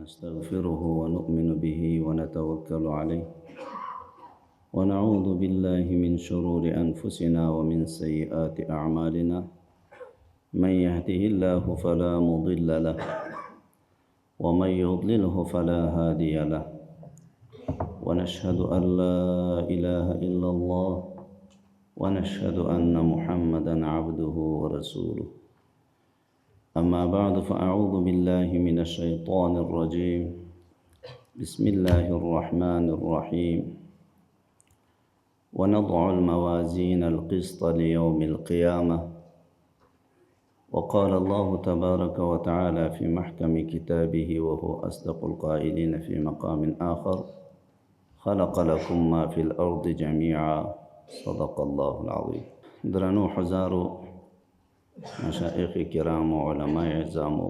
ونستغفره ونؤمن به ونتوكل عليه ونعوذ بالله من شرور أنفسنا ومن سيئات أعمالنا من يهده الله فلا مضل له ومن يضلله فلا هادي له ونشهد أن لا إله إلا الله ونشهد أن محمدا عبده ورسوله أما بعد فأعوذ بالله من الشيطان الرجيم بسم الله الرحمن الرحيم ونضع الموازين القسط ليوم القيامة وقال الله تبارك وتعالى في محكم كتابه وهو أصدق القائلين في مقام آخر خلق لكم ما في الأرض جميعا صدق الله العظيم. درنو حزارو مشایخ کرام و علماء اعظام و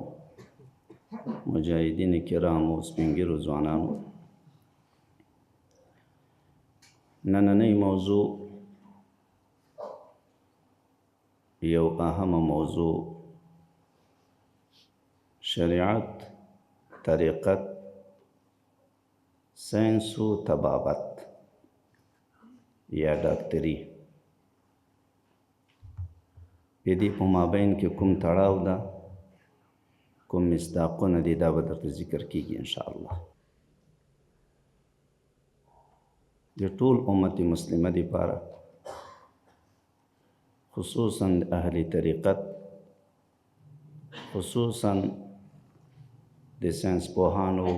مجاهدین کرام و سپینګرو ځوانانو، نننۍ موضوع یو اهمه موضوع شریعت، طریقت، ساینس و طبابت یا ډاکټري د دې په مابین کې کوم تړاو ده، کوم مصداقونه دي، دا به درته ذکر کېږي انشاءالله. د ټول امت مسلمه دپاره خصوصا د اهل طریقت، خصوصا د ساینس پوهانو،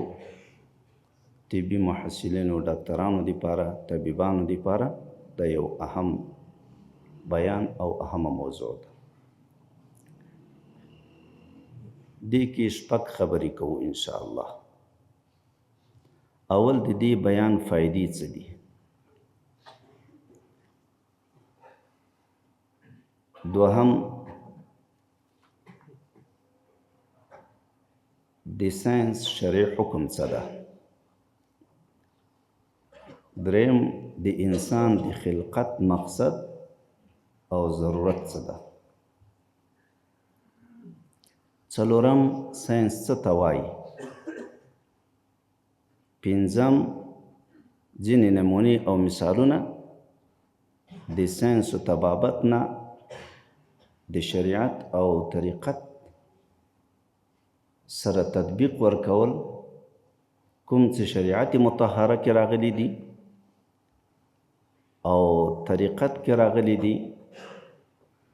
طبي محصلینو، ډاکټرانو دپاره، طبیبانو دپاره دا یو اهم بیان او اهمه موضوع ده. دې کې شپږ خبرې کوو انشاءالله. اول د دې بیان فائدې څه دي، دوهم د ساینس شرعي حکم څه ده، دریم د انسان د خلقت مقصد او ضرورت څه ده، څلورم ساینس څه ته وایي، پنځم ځینې نمونې او مثالونه د ساینس و طبابت نه د شریعت او طریقت سره تطبیق ورکول، کوم چې شریعت مطهره کې راغلي دي او طریقت کې راغلي دي،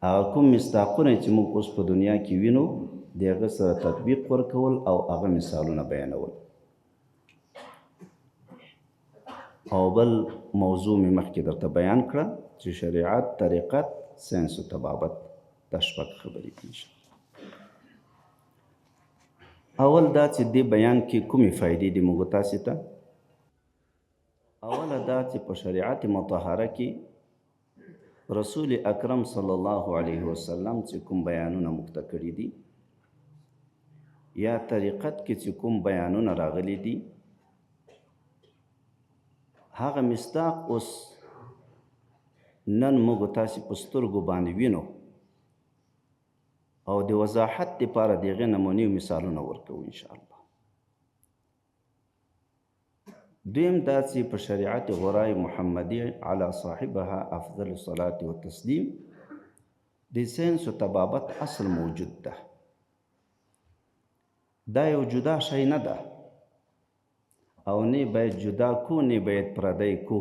هغه کوم مصداقونه چې موږ اوس په دنیا کې وینو د هغه سره تطبیق ورکول او هغه مثالونه بیانول. او بل موضوع مې مخکې درته بیان کړه چې شریعت، طریقت، ساینس و طبابت دا شپږ خبرې دي. اول دا چې دې بیان کې کومې فایدې دي موږ تاسې ته. اوله دا چې په شریعت مطهره کې رسول اکرم صلی الله علیه وسلم چې کوم بیانونه موږ ته کړي دي، یا طریقت کې چې کوم بیانونه راغلي دي، هغه مصداق اوس نن موږ تاسې په سترګو باندې وینو او د وضاحت دپاره د هغې نمونې او مثالونه ورکوو انشاءالله. دویم دا چې په شریعت غرای محمدي علی صاحبها افضل الصلاة والتسلیم د ساینس و طبابت اصل موجود ده. دا یو جدا شی نه ده او نه باید جدا کو، نه باید پردی کو.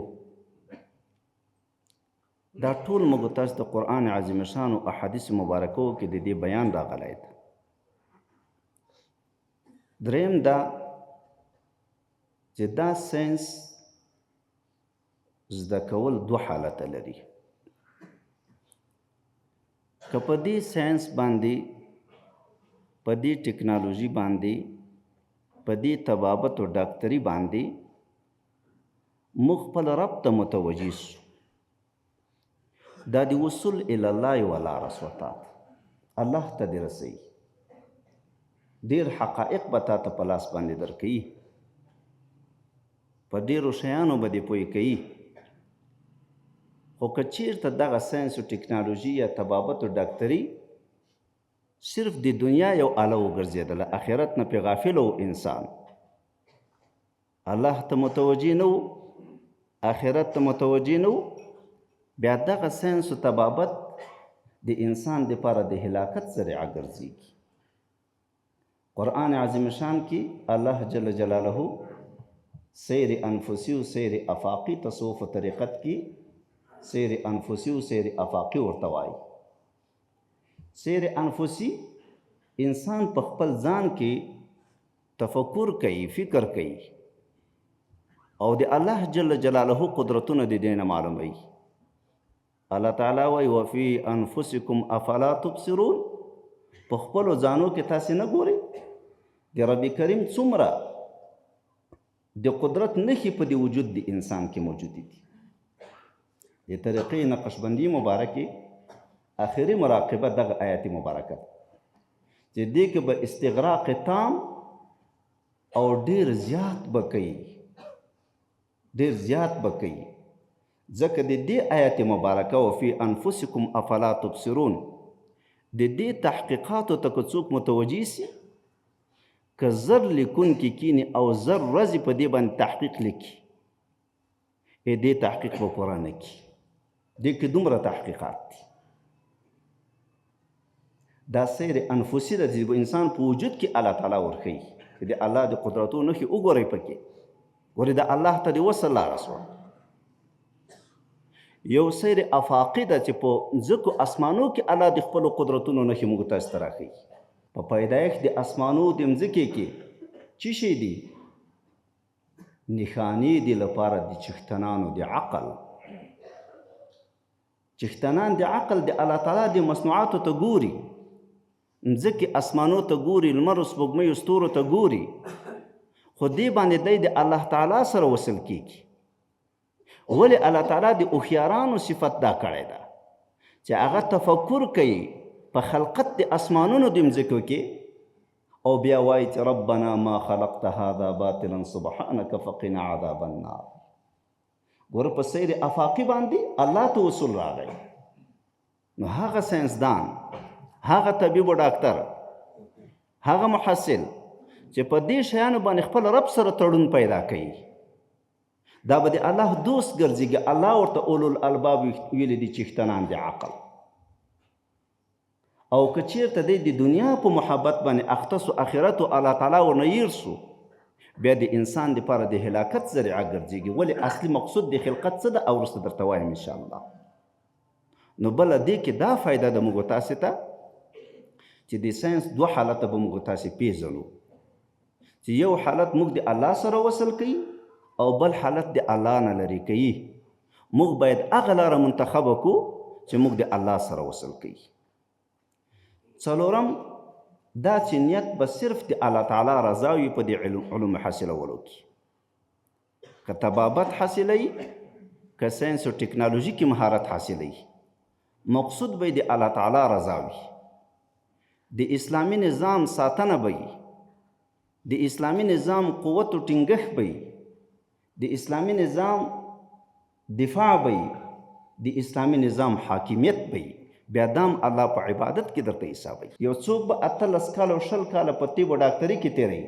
دا ټول موږ تاسو د قرآن عظیم شان او احادیث مبارکو کې د دې بیان راغلی ده. دریم دا چې دا ساینس زده کول دو حالته لري. که په دې ساینس باندې، په دې ټکنالوژي باندې، په دې طبابت او ډاکټري باندې موږ خپل رب ته متوجه سو، دا د وصول الی الله ولا رسوتات، الله ته دې رسوي، ډېر حقایق به تا ته په لاس باندې درکوي، په ډېرو شیانو به دې پوه کوي. خو که چېرته دغه ساینس او ټکنالوژي یا طبابت او ډاکټري صرف د دنیا یو آله وګرځېدله، آخرت نه پې غافل و انسان، الله ته متوجه نه وو، آخرت ته متوجه نه وو، بیا دغه ساینس و طبابت د انسان دپاره د هلاکت ذریعه ګرځېږي. قرآن عظیم شان کې الله جل جلاله سیر انفسی و سیر افاقی تصوف و طریقت کې سیر انفسی و سیر افاقی ورته وایي. سیر انفسی انسان په خپل ځان کې تفکر کوي، فکر کوي او د الله جل جلاله قدرتونه د دې نه معلوموي. الله تعالی وایي وفي انفسکم افلا تبصرون، په خپلو ځانو کې تاسې نه ګورئ د رب کریم څومره د قدرت نښې په د وجود د انسان کې موجودې دي. د طریقې نقشبندي مبارکې آخري مراقبه دغه آیت مبارکه ده چې دې کې به استغراق تام او ډېر زیات به کوي، ډېر زیات به کوي. ځکه د دې آیت مبارکه وفي انفسکم افلا تبصرون د دې تحقیقاتو ته که څوک متوجه سي، که زر لیکونکي کینی او زر ورځې په دې باندې تحقیق لیکي، دې تحقیق به پوره نه کړي. دې کې دومره تحقیقات دي. دا سیر انفسي ده چې انسان په وجود کې الله تعالی ورښیي چې د الله د قدرتو نښې وګورئ پکې. ګورې د الله ته د وصل لاره شوه. یو سیر افاقي ده چې په ځمکو اسمانو کې الله د خپلو قدرتونو نښې موږ تاسو ته راښیي. په پیدایښت د اسمانو د مځکې کې څه شی دي؟ نښانې دي لپاره د چښتنانو د عقل. چښتنان د عقل د الله تعالی د مصنوعاتو ته ګوري، مځکې اسمانو ته ګوري، لمر سپوږمیو ستورو ته ګوري، خو دې باندې دی د الله تعالی سره وصل کیږي. ولې الله تعالی د هوښیارانو صفت دا کړی ده چې هغه تفکر کوي په خلقت د اسمانونو د مځکو کې او بیا وایي چې ربنا ما خلقت هذا باطلا سبحانك فقنا عذاب النار. ګوره په سیر افاقي باندې الله ته وصول راغی. نو هغه ساینسدان، هغه طبیب و ډاکټر، هغه محصل چې په دې شیانو باندې خپل رب سره تړون پیدا کوي، دا به د الله دوست ګرځېږي. الله ورته اولو الالباب ویلي دي چښتنان د عقل. او که چېرته دی د دنیا په محبت باندې اخته سو، آخرت و الله تعالی ورنه هیر سو، بیا د انسان دپاره د هلاکت ذریعه ګرځېږي. ولې اصلي مقصود د خلقت څه ده؟ او وروسته درته وایم انشاءالله. نو بله دې کې دا فایده ده موږ تاسې ته چې د ساینس دوه حالته به موږ تاسې پیژنو، چې یو حالت موږ د الله سره وصل کوي او بل حالت د الله نه لرې کوي. موږ باید هغه لاره منتخبه کړو چې موږ د الله سره وصل کوي. څلورم دا چې نیت به صرف د الله تعالی رضا وي په دې علوم حاصلولو کې. که طبابت حاصلوي، که ساینس و ټکنالوژي کې مهارت حاصلوي، مقصود به د الله تعالی رضا وي. د اسلامي نظام ساتنه به وي، د اسلامي نظام قوت و ټینګښت به وي، د اسلامي نظام دفاع به وي، د اسلامي نظام حاکمیت به وي. بیا دام الله په عبادت کې درته حسابوي. یو څوک به 18 کاله او 20 کاله په طب و ډاکټري کې تېروي،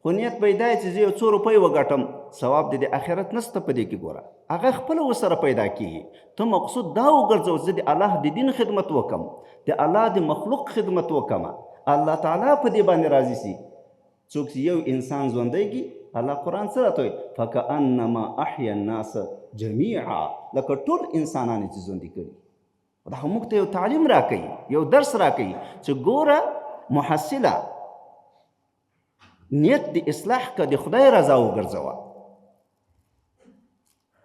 خو نیت به یې دا چې زه یو څو روپۍ وګټم، ثواب د آخرت نشته په دې کې. ګوره هغه خپله ورسره پیدا کېږي. ته مقصود دا وګرځو زه د الله د دین خدمت وکم، د الله د مخلوق خدمت وکم، الله تعالی په دې باندې راضي سي. څوک چې یو انسان ژوندی کي، الله قرآن څه راته وایي؟ فکأنما احیا الناس جمیعا، لکه ټول انسانان چې ژوندي کړي. دا موږ ته یو تعلیم راکوي، یو درس راکوي چې ګوره محصله نیت د اصلاح که د خدای رضا وګرځوه.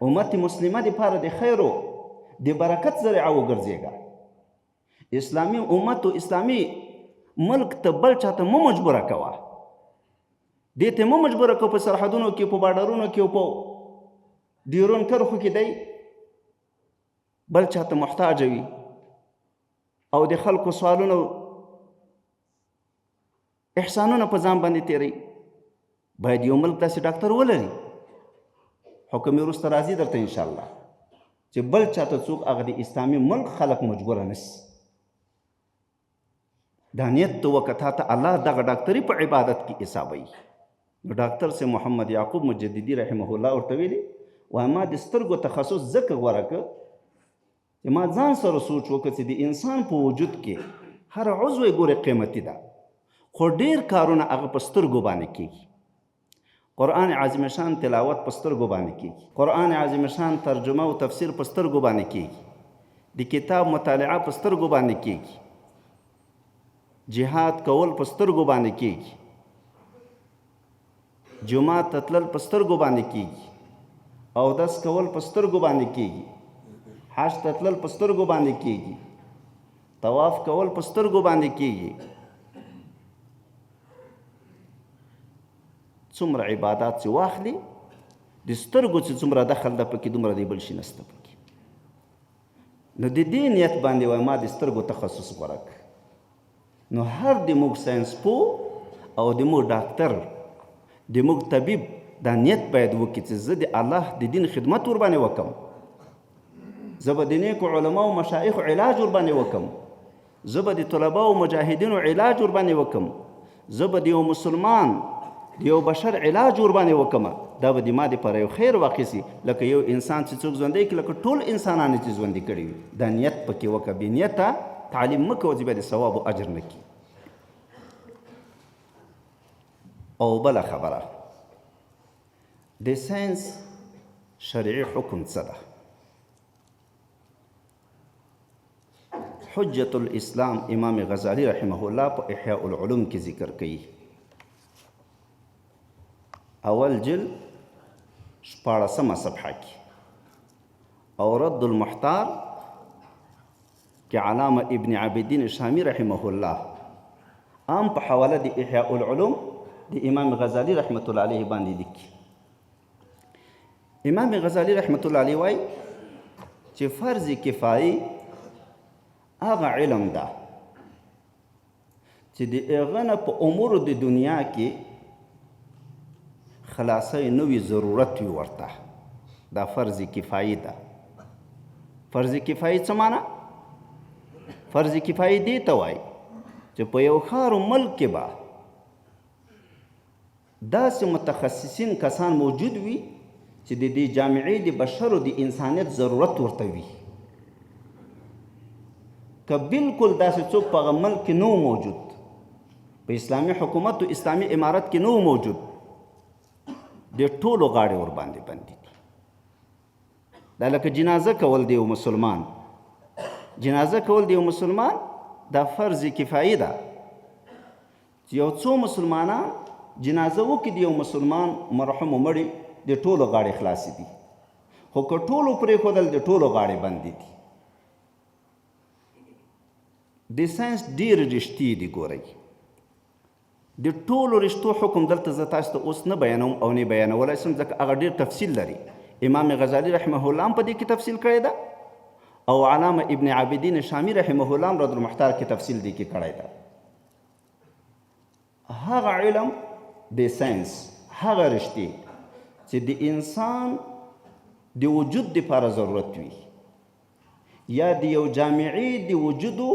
امت مسلمه دپاره د خیر و د برکت ذریعه وګرځېږه. اسلامي امت و اسلامي ملک ته بل چاته مه مجبوره کوه، دې ته مه مجبوره کوه په سرحدونو کې، په باډرونو کې او په ډیرون کرښو کې دی بل چاته محتاج وي او د خلکو سوالونو احسانونه په ځان باندې تیری. باید یو ملک داسې ډاکټر ولري، حکم یې وروسته راځي درته انشاءالله، چې بل چاته څوک هغه د اسلامي ملک خلک مجبوره نشي. دا نیت ته وکه تا ته الله دغه ډاکټري په عبادت کې حسابوي. نو ډاکټر سے محمد یعقوب مجددي رحمه الله ورته ویلي وایي ما د سترګو تخصص ځکه غوره کړ چې ما ځان سره سوچ وکړ چې د انسان په وجود کې هر عضو یې ګورې قیمتي ده خو ډېر کارونه هغه په سترګو باندې کېږي قرآن عظیم شان تلاوت په سترګو باندې کېږي قرآن عظیم شان ترجمه او تفسیر په سترګو باندې کېږي د کتاب مطالعه په سترګو باندې کېږي جهاد کول په سترګو باندې کېږي جمعات ته تلل په سترګو باندې کېږي اودس کول په سترګو باندې کېږي حج ته تلل په سترګو باندې کېږي طواف کول په سترګو باندې کېږي څومره عبادات چې واخلي د سترګو چې څومره دخل ده پکې دومره دی بل شي نشته پکې نو د دې نیت باندې وایي ما د سترګو تخصص غوره کړ نو هر د موږ ساینسپوه او د موږ ډاکټر د موږ طبیب دا نیت باید وکړي چې زه د الله د دین خدمت ورباندې وکړم زه به د نیکو علماو مشایخو علاج ورباندې وکړم زه به د طلباو مجاهدینو علاج ورباندې وکړم زه به د یو مسلمان د یو بشر علاج ورباندې وکړم دا به د ما دپاره یو خیر واقع سي لکه یو انسان چې څوک ژوندی کړي لکه ټول انسانان چې ژوندي کړي وي دا نیت پکې وکړه بې نیته تعلیم مه کوه چې بیا د ثواب او اجر نه کړي او بله خبره د ساینس شرعي حکم څه ده حجة الاسلام امام غزالی رحمه الله په احیاء العلوم کې ذکر کوي اول جلد 14مه صفحه کې او رد المحتار کې علامه ابن عابدین شامی رحمه الله عام په حواله د احیاء العلوم د امام غزالی رحمت الله علیه باندې لیکي امام غزالی رحمت الله علیه وایي چې فرض کفایي هغه علم ده چې د هغه نه په امورو د دنیا کې خلاصی نوی ضرورت وي ورته دا فرض کفایي ده فرض کفایي څه معنی فرض کفایي دې ته وایي چې په یو ښار و ملک کې به داسې متخصصین کسان موجود وي چې د دې جامعې د بشرو د انسانیت ضرورت ورته وي که بالکل داسې څوک په هغه ملک کې نه موجود په اسلامي حکومت و اسلامي امارت کې نه موجود د ټولو غاړې ورباندې بندي دي دا لکه جنازه کول د یو مسلمان جنازه کول د یو مسلمان دا فرض کفایي ده چې یو څو مسلمانان جنازه وکړي د یو مسلمان مرحوم مړي د ټولو غاړې خلاصې دي خو که ټولو پرېښودل د ټولو غاړې بندې دي د ساینس ډېرې رښتې دي ګورئ د ټولو رښتو حکم دلته زه تاسو ته اوس نه بیانوم او نه بیانولی شم ځکه هغه ډېر تفصیل لري امام غزالی رحمه الله هم په دې کې تفصیل کړی ده او علامه ابن عابدین شامی رحمه الله هم رد المحتار کې تفصیل دې کې کړی ده هغه علم د ساینس هغه رښتې چې د انسان د وجود دپاره ضرورت وي یا د یو جامعې د وجودو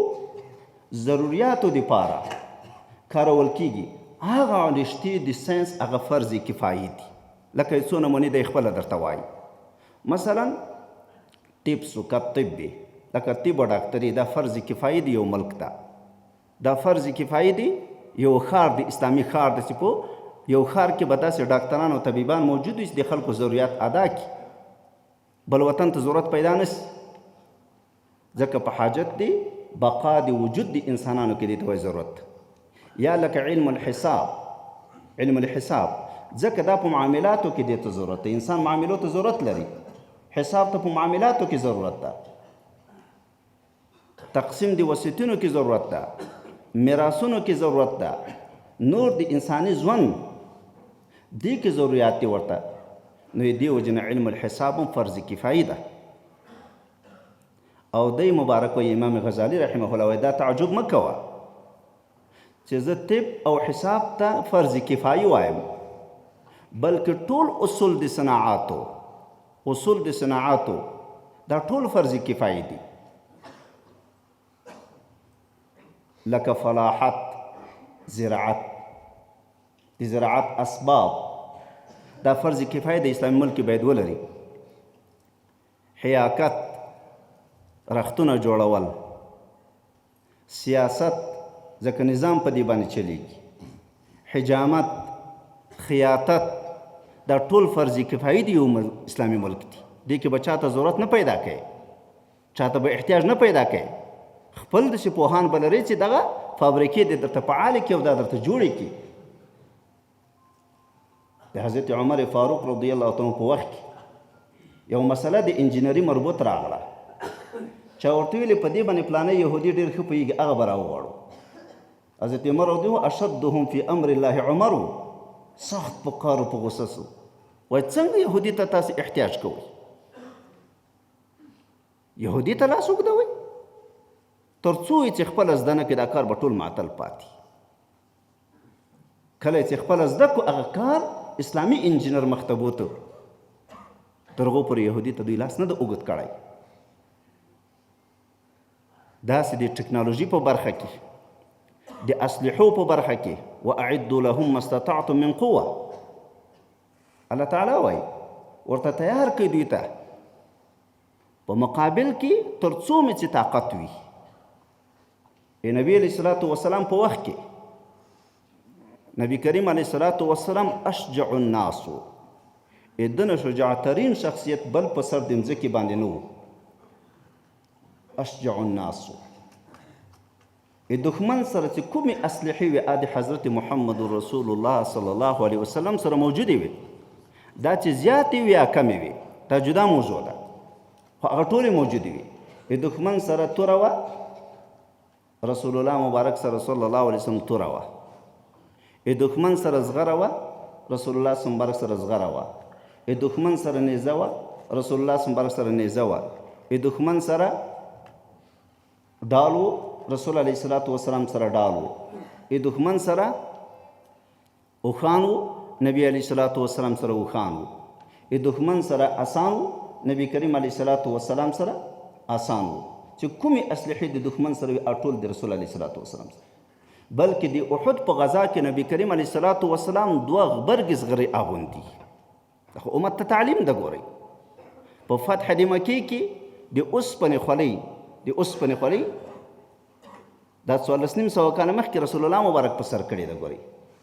ضروریاتو دپاره کارول کیږي هغه رښتې د ساینس هغه فرض کفایي دي لکه څو نمونې دی خپله درته وایي مثلا طب سو طب دی لکه طب و ډاکټري دا فرض کفایي دی یو ملک ته دا فرض کفایي دی یو ښار د اسلامي ښار دی چې په یو ښار کې به داسې ډاکټران او طبیبان موجود وي چې د خلکو ضروریات ادا کړي بل وطن ته ضرورت پیدا نه شي ځکه په حاجت دی بقا د وجود د انسانانو کې دی ته وایي ضرورت یا لکه علم الحساب ځکه دا په معاملاتو کې دی ته ضرورت دی انسان معاملو ته ضرورت لري حساب ته په معاملاتو کې ضرورت ده تقسیم د وسیتونو کې ضرورت ده میراثونو کې ضرورت ده نور د انساني ژوند دې کې ضروریات دي ورته نو دې وجې نه علم الحساب هم فرض کفایي ده او دی مبارک وایي امام غزالی رحمه الله وایي دا تعجب مه کوه چې زه طب او حساب ته فرض کفایي وایم بلکې ټول اصول د صناعاتو دا ټول فرض کفایي دي لکه فلاحت زراعت د زراعت اسباب دا فرض کفایه د اسلامي ملک کې باید ولري. حیاکت، رختونه جوړول، سیاست ځکه نظام په دې باندې چلیږي، حجامت، خیاطت، دا ټول فرض کفایي دي یو اسلامي ملک دی. دې کې به چاته ضرورت نه پیدا کوي، چاته به احتیاج نه پیدا کوي. خپل داسې پوهان به لري چې دغه فابریکې دې درته فعالې کړي او دا درته جوړې کړي. د حضرت عمر فاروق رضی الله تعالی په وخت کې یو مسله د انجینري مربوط راغله. چا ورته ویلې په دې باندې فلانی یهودي ډېر ښه پوهېږي، هغه به راوغواړو. حضرت عمر ورته وویل اشدهم فی امر الله عمر، سخت په کار او په غصه سو. وایي څنګه یهودي ته تاسې احتیاج کوئ؟ یهودي ته لاس اوږدوئ؟ تر څو چې خپله زده نه کړي دا کار به ټول معطل پاتې. کله چې خپله زده کړو هغه کار اسلامي انجینر مخته بوته، تر هغو پورې یهودي ته دوی لاس نه ده اوږد کړی. داسې د ټکنالوژي په برخه کې، د اسلحو په برخه کې واعدوا لهم ما استطعتم من قوه، الله تعالی وایي ورته تیار کړئ دوی ته په مقابل کې تر څو مې چې طاقت وي. نبی علیه الصلاة والسلام په وخت کې نبی کریم علیه الصلاة والسلام اشجع الناس، دنه شجاع ترین شخصیت بل په سر د مځکې باندې نه و. اشجع الناس، دښمن سره چې کومې اسلحې وي د حضرت محمد رسول الله صلی الله علیه وسلم سره موجودې وي، دا چې زیاتې وي یا کمې وي دا جدا موضوع ده، خو هغه ټولې موجودې وي. دښمن سره توره وه، رسول الله مبارک سره صلی الله علیه وسلم توره وه. دښمن سره زغره وه، رسول الله مبارک سره زغره وه. دښمن سره نیزه وه، رسول الله مبارک سره نیزه وه. دښمن سره ډال و، رسول علیه الصلاة والسلام سره ډال و. دښمن سره اوښان و، نبی علیه الصلاة والسلام سره اوښان و. دښمن سره اسان و، نبی کریم علیه الصلاة والسلام سره اسان و. چې کومې اسلحې د دښمن سره وي ټول د رسول علیه الصلاة والسلام سره. بلکې د احد په غزا کې نبی کریم علیه الصلاة والسلام 2 غبرګې زغرې اغوندي. خو امت ته تعلیم ده. ګورئ په فتح د مکې کې د اوسپنې خولۍ دا 1400 کاله مخکې رسول الله مبارک په سر کړې ده. ګورئ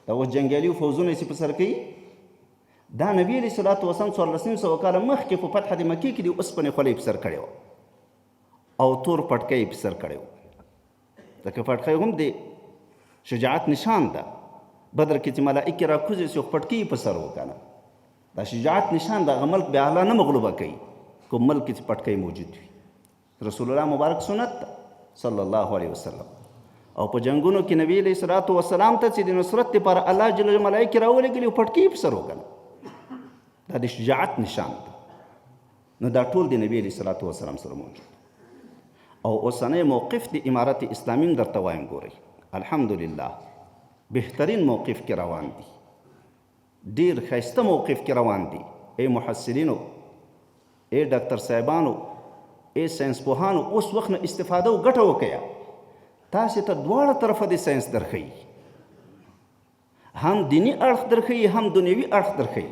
دا اوس جنګیالیو فوزونه چې په سر کوي، دا نبی علیه الصلاة والسلام 1400 کاله مخکې په فتح د مکې کې د اوسپنې خولۍ په سر کړې وه او تور پټکی یې په سر کړی و. ځکه پټکی هم د شجاعت نشان ده. بدر کې چې ملائکې راکوزې سي پټکی یې په سر و کنه، دا شجاعت نشان ده. هغه ملک بیا الله نه مغلوبه کوي کوم ملک کې چې پټکی موجود وي. رسول الله مبارک سنت ده صلی الله علیه وسلم. او په جنګونو کې نبی علیه الصلاة والسلام ته چې د نصرت لپاره الله جل جلاله ملائکې راولېږلي پټکی یې په سر وکنه، دا د شجاعت نشان ده. نو دا ټول د نبی علیه الصلاة والسلام سره موجود. او اوسنی موقف د امارت اسلامي درته وایم. ګورئ الحمدلله بهترین موقف کې روان دي، ډېر ښایسته موقف کې روان دي. ای محصلینو، ای ډاکټر صاحبانو، ای ساینس پوهانو، اوس وخت نه استفاده او ګټه وکړه. تاسې ته دواړه طرفه د ساینس درښیي، هم دیني اړخ درښیي هم دنیوي اړخ درښیي.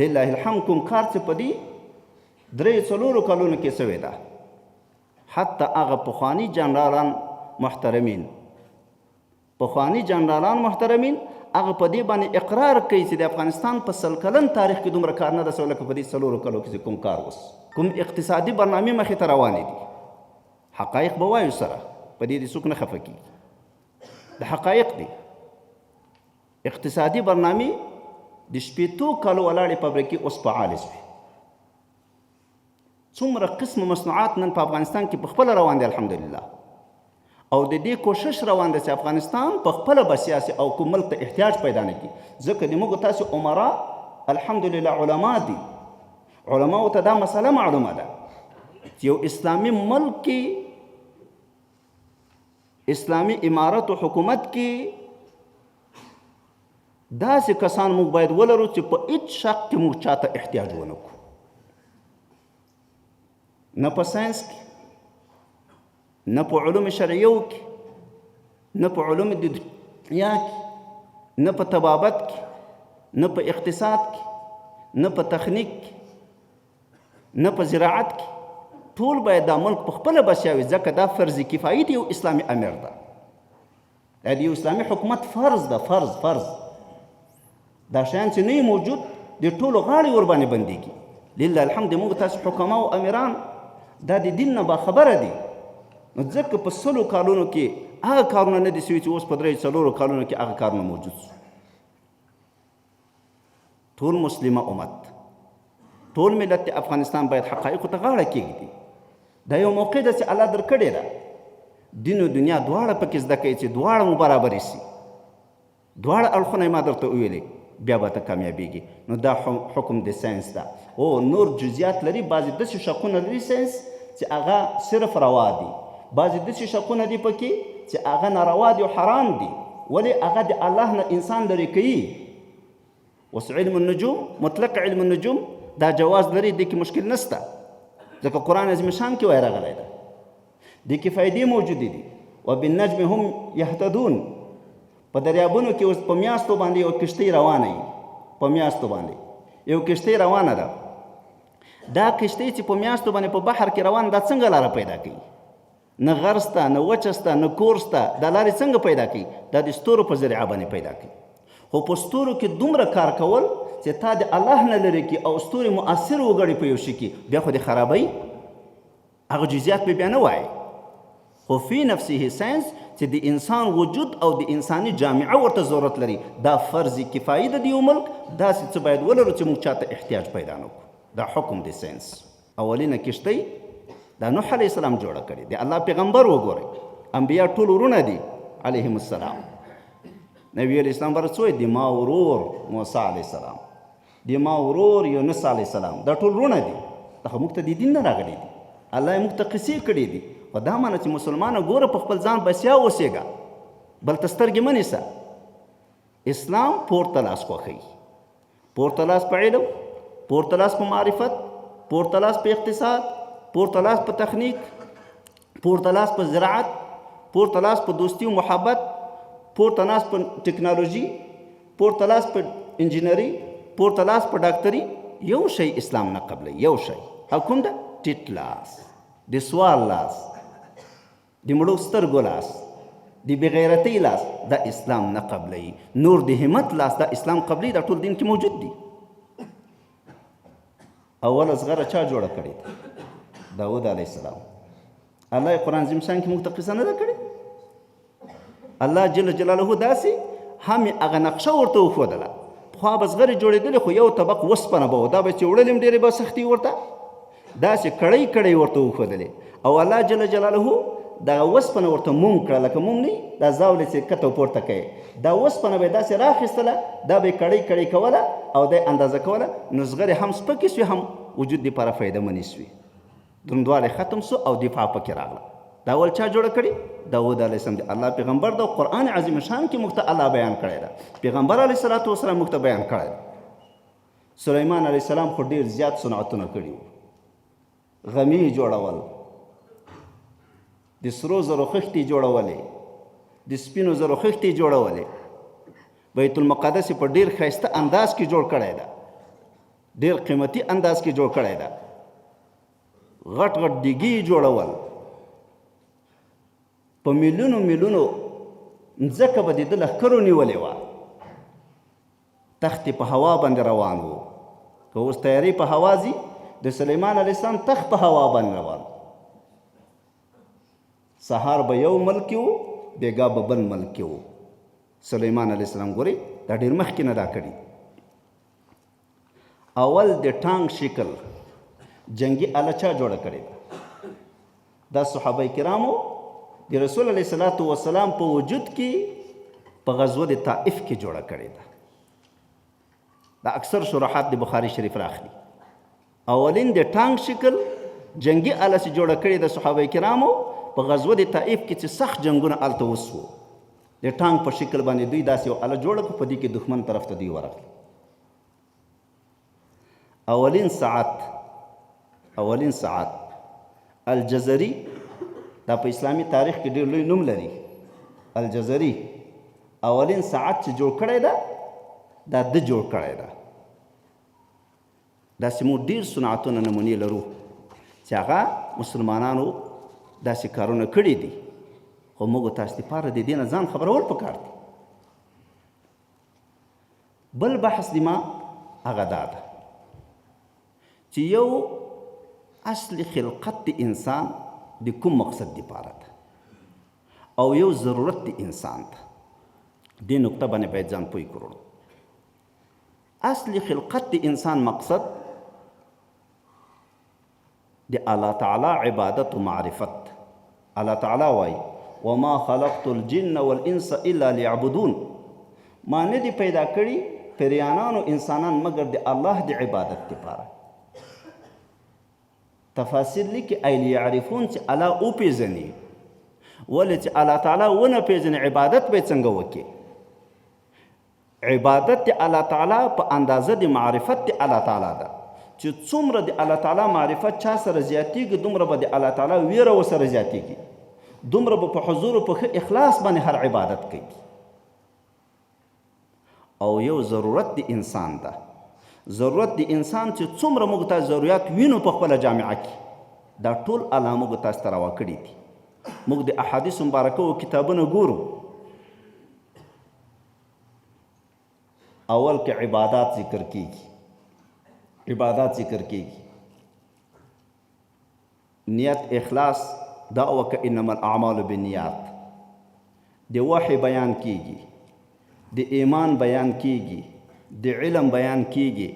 لله الحمد کوم کار چې په دې 3-4 کلونو کې شوی ده، حتی هغه پخواني جنرالان محترمین هغه په دې باندې اقرار کوي چې د افغانستان په 100 کلن تاریخ کې دومره کار نه ده شوی لکه په دې 4 کلو کې کوم کار اوس کوم اقتصادي برنامې مخې ته روانې دي. حقایق به وایو سره، په دې څوک نه خفه کېږي. د حقایق دي. اقتصادي برنامې د 15 کالو ولاړې فابریکې اوس فعالې شوې. څومره قسم مصنوعات نن په افغانستان کې په خپله روان دي الحمدلله. او د دې کوشش روان ده چې افغانستان په خپله به سیاسي او کوم ملک ته احتیاج پیدا نه کړي. ځکه د موږ تاسې عمرا الحمدلله علما دي. علماو ته دا مسله معلومه ده چې یو اسلامي ملک کې، اسلامي امارت او حکومت کې داسې کسان موږ باید ولرو چې په هیڅ شق کې موږ چاته احتیاج ونه کړو، نه په ساینس کې، نه په علوم شرعیو کې، نه په علوم د دنیا کې، نه په طبابت کې، نه په اقتصاد کې، نه په تخنیک کې، نه په زراعت کې، ټول باید دا ملک په خپله بسیا وي، ځکه دا فرض کفایي دی، یو اسلامي امر ده، دا د یو اسلامي حکومت فرض ده، فرض دا شیان چې نه موجود د ټولو غاړې ورباندې بندېږي. لله الحمد موږ تاسو حکما او امیران دا د دین نه باخبره دي، نو ځکه په 100 کالونو کې هغه کارونه نه دي سوي چې اوس په 3-4 کالونو کې هغه کارونه موجود شو. ټول مسلمه امت، ټول ملت افغانستان باید حقایقو ته غاړه کېږدي. دا یو موقع ده چې الله درکړې ده، دین او دنیا دواړه پکې زده کوي چې دواړه مو برابرې سي، دواړه اړخونه ما درته وویلې، بیا به ته کامیابېږي. نو دا حکم د ساینس ده. او نور جزئیات لري، بعضې داسې شقونه لري ساینس چې هغه صرف روا دي، بعضې داسې شقونه دي پکې چې هغه ناروا دي او حرام دي، ولې هغه د الله نه انسان لرې کوي. اوس علم النجوم، مطلق علم النجوم دا جواز لري، دې کې مشکل نشته، ځکه قرآن عظیم شان کې وایي راغلی ده، دې کې فایدې موجودې دي. وبالنجم هم یهتدون، په دریابونو کې اوس په میاشتو باندې یو کشتۍ روانه وي، په میاشتو باندې یو کشتۍ روانه ده. دا کشتۍ چې په میاشتو باندې په بحر کې روان، دا څنګه لاره پیدا کوي؟ نه غر شته، نه وچه شته، نه کور شته، دا لارې څنګه پیدا کوي؟ دا د ستورو په ذریعه باندې پیدا کوي. خو په ستورو کې دومره کار کول چې تا د الله نه لرې کړي او ستوري مؤثر وګړي په یو شي کې، بیا خو د خرابوي، هغه جزئیات به بیا نه وایي. خو فی نفسه ساینس چې د انسان وجود او د انساني جامعه ورته ضرورت لري، دا فرض کفایي ده د یو ملک، داسې څه باید ولرو چې موږ چاته احتیاج پیدا نه کړو. دا حکم د ساینس. اولینه کشتۍ دا نوح علیه السلام جوړه کړې، د الله پیغمبر وګورئ، انبیا ټول ورونه دي علیهم السلام. نبی علیه السلام بره څوی دي؟ ما ورور موسی علیه السلام، د ما ورور یونس علیه السلام، دا ټول ورونه دي. دا خو موږ ته د دین نه راغلي دي، الله یې موږ ته قصې کړي دي. خو دا معنی چې مسلمانه ګوره په خپل ځان بسیا اوسېږه، بل ته سترګې مه نیسه. اسلام پورته لاس خوښوي، پورته لاس په علم، پورته لاس په معرفت، پورته لاس په اقتصاد، پورته لاس په تخنیک، پورته لاس په زراعت، پورته لاس په دوستی و محبت، پورته لاس په ټکنالوژي، پورته لاس په انجینري، پورته لاس په ډاکټري. یو شی اسلام نه قبلوي، یو شی، او کوم ده؟ ټیټ لاس، د سوال لاس، د مړو سترګو لاس، د بېغیرتۍ لاس، دا اسلام نه قبلوي. نور د همت لاس دا اسلام قبلوي، دا ټول دین کې موجود دي. اول زغره چا جوړه کړې ده؟ داود علیه السلام. الله قرآن عظیم شان کې موږ ته قصه نه ده کړې؟ الله جل جلاله داسې هم هغه نقشه ورته وښودله. پخوا به زغرې جوړېدلې، خو یو طبق وسپنه به و، دا به چې وړلې هم ډېرې به سختي ورته، داسې کړۍ کړۍ ورته وښودلې. او الله جل جلاله دغه وسپنه ورته موم کړه، لکه موم نه دا زاولې چې کته پورته کوي، دا وسپنه به یې داسې راخیستله، دا به یې کړۍ کړۍ کوله او دا یې اندازه کوله، نو زغرې هم سپکې سوې، هم وجود دپاره فایدهمنې سوې، دروندوالی ختم سو او دفاع پکې راغله. دا اول چا جوړه کړې؟ داود علیه السلام. د الله پیغمبر ده، قرآن عظیم شان کې موږ ته الله بیان کړی ده، پیغمبر علیه الصلاة والسلام موږ ته بیان کړی ده. سلیمان علیه السلام خو ډېر زیات صنعتونه کړي وو، غمې جوړول، د سرو زرو خښتې جوړولې، د سپینو زرو خښتې جوړولې، بیت المقدس په ډېر ښایسته انداز کې جوړ کړی ده، ډېر قیمتي انداز کې جوړ کړی ده، غټ غټ دیګې جوړول، په میلیونو میلیونو مځکه به د ده لښکرو نیولې وه، تختې په هوا باندې روان وو. که اوس تیارې په هوا ځي، د سلیمان علیه السلام تخت په هوا باندې روان. سهار به یو ملک کې و، بېګا به بل ملک کې و. سلیمان علیه السلام ګورئ دا ډېر مخکې نه دا کړي. اول د ټانک شکل جنگي آله چا جوړه کړې ده؟ دا صحابه کرامو د رسول علیه الصلاة والسلام په وجود کې په غزوه د طائف کې جوړه کړې ده. دا اکثر شروحات د بخاري شریف راخلي. اولین د ټانک شکل جنگي آله چې جوړه کړې ده صحابه کرامو په غزوه د طائف کې چې سخت جنګونه هلته وسوه، د ټانک په شکل باندې دوی داسې یو آله جوړه کړه، په دې کې دښمن طرف ته دوی ورغلل. اولین ساعت الجزري، دا په اسلامي تاریخ کې ډېر لوی نوم لري. الجزري اولین ساعت چې جوړ کړی ده دا ده جوړ کړی ده. داسې موږ ډېر صنعتونه نمونې لرو چې هغه مسلمانانو داسې کارونه کړي دي، خو موږ تاسو دپاره د دې نه ځان خبرول پکار دي. بل بحث د ما هغه دا ده چې یو اصل خلقت د انسان د کوم مقصد دپاره ده او یو ضرورت د انسان ده. دې نقطه باندې باید ځان پوه کړو. اصل خلقت د انسان مقصد د الله تعالی عبادت و معرفت. الله تعالی وایي وما خلقت الجن والانس الا لیعبدون، ما نه دي پیدا کړي پریانان و انسانان مگر د الله د عبادت دپاره. تفاسیر لیکي ای لیعرفون چې الله وپېژني، ولې چې الله تعالی ونه پېژني عبادت به یې څنګه وکړي؟ عبادت د الله تعالی په اندازه د معرفت د الله تعالی ده چې څومره د الله تعالی معرفت چا سره زیاتېږي دومره به د الله تعالی ویره ورسره زیاتېږي، دومره به په حضور و په ښه اخلاص باندې هر عبادت کوي. او یو ضرورت د انسان ده. ضرورت د انسان چې څومره موږ ته ضرورت وینو په خپله جامعه کې، دا ټول الله موږ تاسو ته راوکړي دي. موږ د احادیثو مبارکه و کتابونه ګورو، اول کې عبادات ذکر کیږي. عبادات ذکر کیږي، نیت اخلاص دا وکه انما الاعمال بالنیات. د وحی بیان کیږي، د ایمان بیان کیږي، د علم بیان کیږي،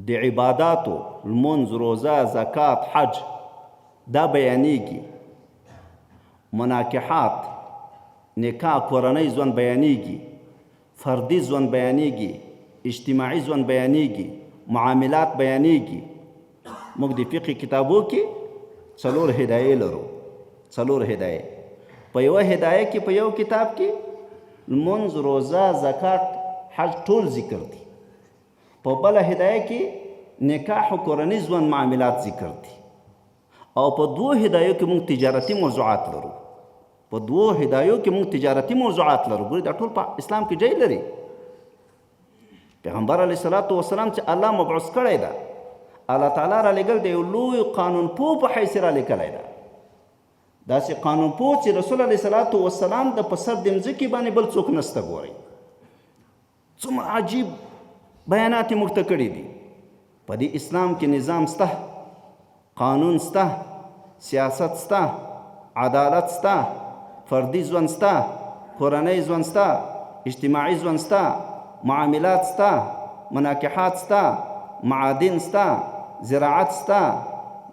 د عباداتو لمونځ، روزه، زکات، حج دا بیانیږي. مناکحات، نکاح، کورنۍ ژوند بیانیږي، فردي ژوند بیانیږي، اجتماعي ژوند بیانیږي، معاملات بیانیږي. موږ د فقه کتابو کې 4 هدایې لرو، 4 هدایې. په یوه هدایه کې په یو کتاب کې لمونځ، روزه، زکات، حج ټول ذکر دي. په بله هدایه کې نکاح و کورنۍ ژوند معاملات ذکر دي. او په 2 هدایو کې موږ تجارتي موضوعات لرو. په 2 هدایو کې موږ تجارتي موضوعات لرو. ګورئ دا ټول په اسلام کې ځای لري. پیغمبر علیه الصلاة والسلام چې الله مبعوث کړی ده، الله تعالی را لېږل د یو لوی قانون پوه په حیث را لیکلی ده. داسې قانون پوه چې رسول علیه الصلاة والسلام د په سر د مځکې باندې بل څوک نسته. ګورئ څومره عجیب بیانات یې موږ ته کړي دي. په دې اسلام کې نظام شته، قانون شته، سیاست شته، عدالت شته، فردي ژوند شته، کورنۍ ژوند شته، اجتماعي ژوند شته، معاملات شته، مناکحات شته، معادن شته، زراعت شته،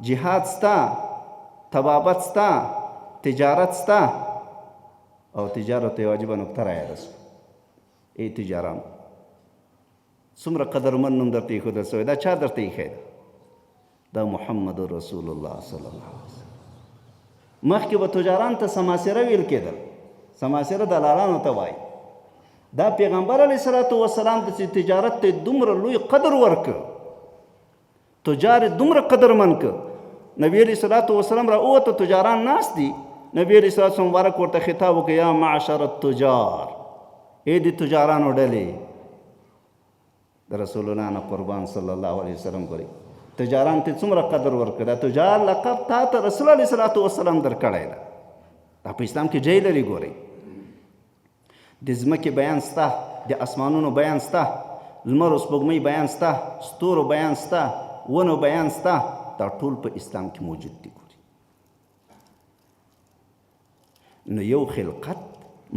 جهاد شته، طبابت شته، تجارت شته. او تجارت یو عجیبه نکته رایاده شوه. ای تجارانو څومره قدرمن نوم درته ایښودل شوی. دا چا درته ایښی ده؟ دا محمد رسول الله صلی الله علیه وسلم. مخکې به تجاران ته سماسره ویل کېدل. سماسره دلالانو ته وایي. دا پیغمبر علیه الصلاة والسلام د تجارت ته دومره لوی قدر ورکړ، تجار دومره قدرمن کړ. نبی علیه الصلاة والسلام را ووته، تجاران ناست دي. نبی علیه الصلاة والسلام مبارک ورته خطاب وکړ، یا معشر التجار، ای د تجارانو ډلې. د رسول الله نه قربان صلی الله علیه وسلم. ګورئ تجاران ته څومره قدر ورکړ. دا تجار لقب تا ته رسول علیه الصلاة والسلام درکړی ده. دا په اسلام کې ځای لري. ګورئ د ځمکې بیان شته، د اسمانونو بیان شته، لمر و سپوږمۍ بیان شته، ستورو بیان شته، ونو بیان شته. دا ټول په اسلام کې موجود دي. ګورئ نو یو خلقت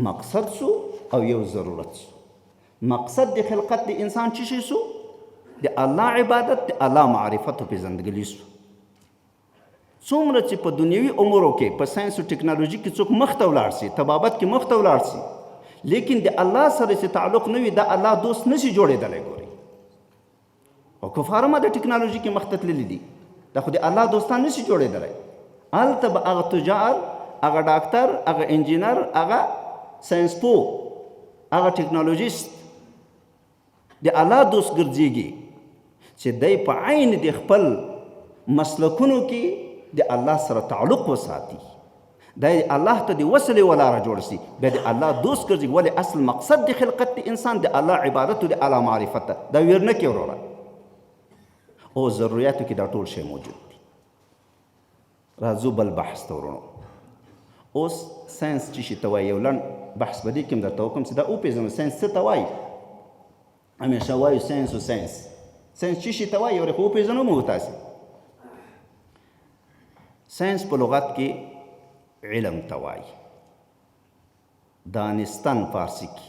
مقصد سو او یو ضرورت سو. مقصد د خلقت د انسان څه شی سو؟ د الله عبادت، د الله معرفت او پېژندګلي سو. څومره چې په دنیوي امورو کې په ساینس او ټکنالوژي کې څوک مخته ولاړ سي، طبابت کې مخته ولاړ سي، لیکن د الله سره چې تعلق نه وي، د الله دوست نشي جوړېدلی. ګورئ او کفار هم د ټکنالوژي کې مخته تللي دي، دا خو د الله دوستان نشي جوړېدلی. هلته به هغه تجار، هغه ډاکټر، هغه انجینر، هغه ساینسپوه، هغه ټکنالوژیست د الله دوست ګرځېږي چې دی په عین د خپل مسلکونو کې د الله سره تعلق وساتي، دا الله ته د وصلې ولاره جوړ شي، بیا د الله دوست ګرځي. ولې اصل مقصد د خلقت د انسان د الله عبادت او د الله معرفت ده. دا ویر نه کې وروره، او ضرورتو کې دا ټول شی موجود دی. راځو بل بحث ته ورونو. اوس ساینس چې شي ته وایي، یو لنډ بحث به دې کې هم درته وکړم چې دا وپېژنو ساینس څه ته وایي. همیشه وایو ساینس و ساینس چې شي ته وایي، ورې خو وپېژنو موږ تاسې. ساینس په لغت کې علم ته وایي، دانستن فارسي کې،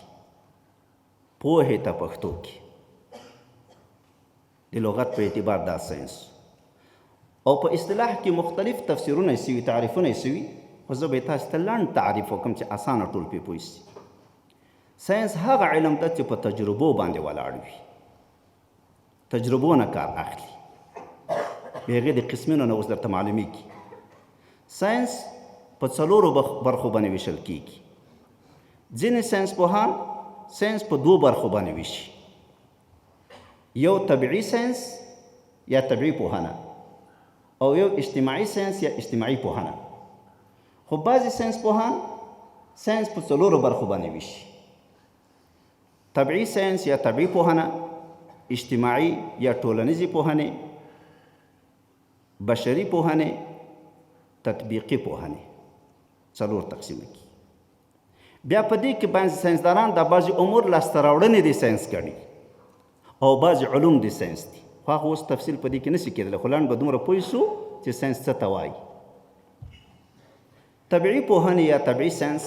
پوهې ته پښتو کې. د لغت په اعتبار دا ساینس، او په اصطلاح کې مختلف تفسیرونه سوي، تعریفونه سوي، خو زه به یې تاسو ته لنډ تعریف وکړم چې اسانه ټول پرې پوه شي. ساینس هغه علم ده چې په تجربو باندې ولاړ وي، تجربو نه کار اخلي. د هغې د قسمونو نه اوس درته معلومیږي. ساینس په څلورو برخو باندې ویشل کیږي. ځینې ساینس پوهان ساینس په دوو برخو باندې ویشي، یو طبیعي ساینس یا طبیعي پوهنه، او یو اجتماعي ساینس یا اجتماعي پوهنه. خو بعضې ساینس پوهان ساینس په څلورو برخو باندې ویشي: طبیعي ساینس یا طبیعي پوهنه، اجتماعي یا ټولنیزې پوهنې، بشري پوهنې، تطبیقي پوهنې. څلور تقسیمه کی. بیا په دې کې بعضې ساینسدانان دا بعضې امور لاسته راوړنې د ساینس ګڼي او بعضې علوم د ساینس دي. خو هغه اوس تفصیل په دې کې نشي کېدلی، خو لنډ به دومره پوه شو چې ساینس څه ته وایي. طبیعي پوهنې یا طبیعي ساینس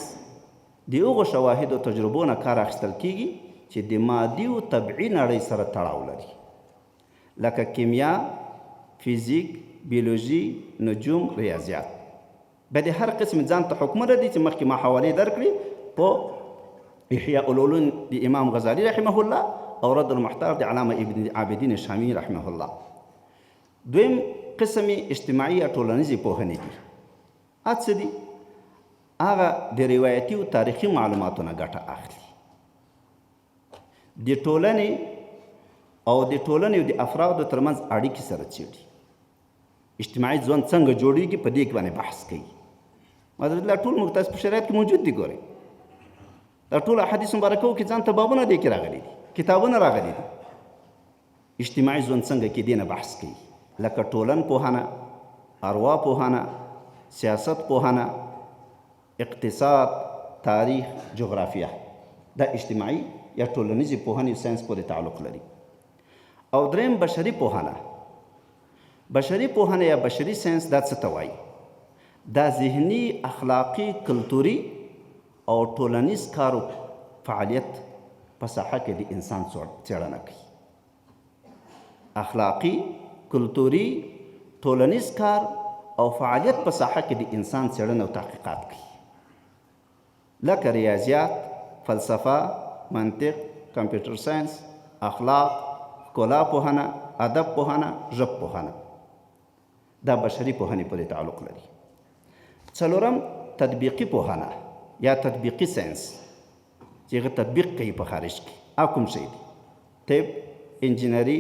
د هغو شواهدو تجربو نه کار اخیستل کېږي چې د مادي او طبیعي نړۍ سره تړاو لري، لکه کیمیا، فیزیک، بیولوژي، نجوم، ریاضیات. بیا د هر قسم ځان ته حکمونه دي چې مخکې ما حوالې درکړي په احیاء العلوم د امام غزالي رحمه الله او رد المحتار د علامه ابن عابدین شامی رحمه الله. دویم قسم اجتماعي یا ټولنیزې پوهنې دي. څه دي؟ هغه د روایتي او تاریخي معلوماتو نه ګټه اخلي، د ټولنې او د افرادو ترمنځ اړیکې سره څېړي، اجتماعي ژوند څنګه جوړیږي په دې کې باندې بحث کوي. دا ټول موږ تاسو په شریعت کې موجود دي. ګورئ، دا ټول احادیث مبارکو کې ځان ته بابونه دې کې راغلي دي، کتابونه راغلي دي. اجتماعي ژوند څنګه کې دې نه بحث کوي، لکه ټولن پوهنه، اروا پوهنه، سیاست پوهنه، اقتصاد، تاریخ، جغرافیه. دا اجتماعي یا ټولنیزې پوهنې ساینس پورې تعلق لري. او دریم بشري پوهنه. بشري پوهنه یا بشري ساینس دا څه ته وایي؟ دا ذهني، اخلاقي، کلتوري او ټولنیز کارو فعالیت په ساحه کې د انسان څېړنه کوي. اخلاقي، کلتوري، ټولنیز کار او فعالیت په ساحه کې د انسان څېړنه او تحقیقات کوي، لکه ریاضیات، فلسفه، منطق، کمپیوټر ساینس، اخلاق، ښکلا پوهنه، ادب پوهنه، ژب پوهنه. دا بشري پوهنې پورې تعلق لري. څلورم تطبیقي پوهنه یا تطبیقي ساینس چې هغه تطبیق کوي په خارج کې. کوم شی دی؟ طب، انجینري،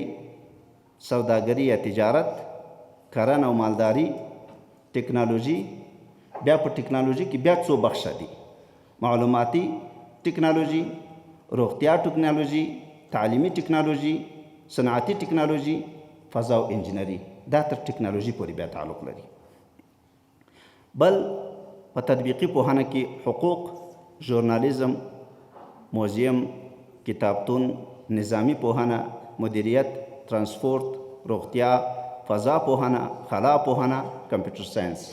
سوداګري یا تجارت، کرنه او مالداري، ټکنالوژي. بیا په ټکنالوژي کې بیا څو بخشه دي: معلوماتي ټکنالوژي، روغتیا ټکنالوژي، تعلیمي ټکنالوژي، صنعتي ټکنالوژي، فضا او انجینري. دا تر ټکنالوژي پورې بیا تعلق لري. بل په تطبیقي پوهنه کې حقوق، ژورنالیزم، موزیم، کتابتون، نظامی پوهنه، مدیریت، ترانسپورت، روغتیا، فضا پوهنه، خلا پوهنه، کمپیوټر ساینس.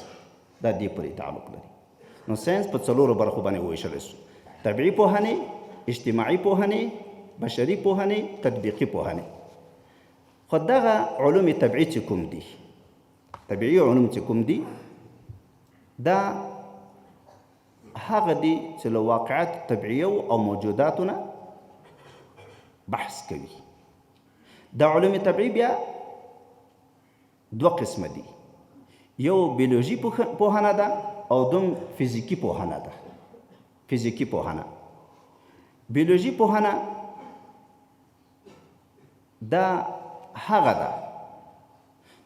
دا دې پورې تعلق لري. نو ساینس په څلورو برخو باندې وویشلی شو: طبیعي پوهنې، اجتماعي پوهنې، بشري پوهنې، تطبیقي پوهنې. خو دغه علوم طبیعي چې کوم دي، طبیعي علوم چې کوم دي، دا هغه دي چې له واقعیت طبیعیو او موجوداتو نه بحث کوي. دا علوم طبیعي بیا دوه قسمه دي: یو بیولوژي پوهنه ده او دوم فیزیکي پوهنه ده. فیزیکي پوهنه، بیولوژي پوهنه دا هغه ده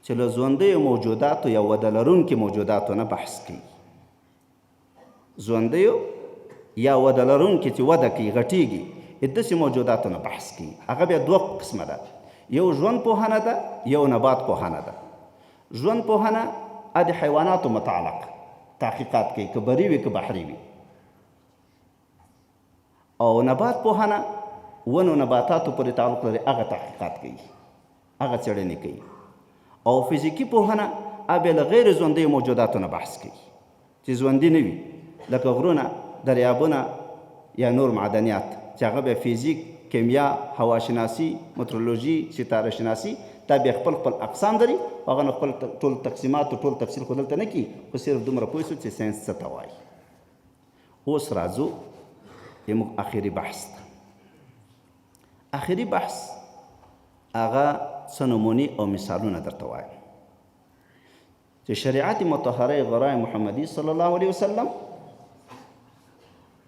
چې له ژوندیو موجوداتو یا وده لرونکي موجوداتو نه بحث کوي. ژوندیو یا وده لرونکي چې وده کوي غټیږي داسې موجوداتو نه بحث کوي. هغه بیا دوه قسمه ده، یو ژوند پوهنه ده، یو نبات پوهنه ده. ژوند پوهنه د حیواناتو متعلق تحقیقات کوي، که بري وي که بحري وي. او نبات پوهنه ونو نباتاتو پورې تعلق لري، هغه تحقیقات کوي، هغه څېړنې کوي. او فزیکي پوهنه بیا له غیر ژوندیو موجوداتو نه بحث کوي چې ژوندي نه وي، لکه غرونه، دریابونه یا نور معدنیات چې هغه بیا فیزیک، کیمیا، هواشناسي، مترولوژي، ستاره شناسي، دا بیا خپل خپل اقسام لري. هغه نو خپل ټول تقسیمات او ټول تفصیل خو دلته نه کي، خو صرف دومره پوه شو چې ساینس څه ته وایي. اوس راځو زموږ آخري بحث ته. آخري بحث هغه څه نمونې او مثالونه درته وایم چې شریعت مطهره غرای محمدي صلی الله علیه وسلم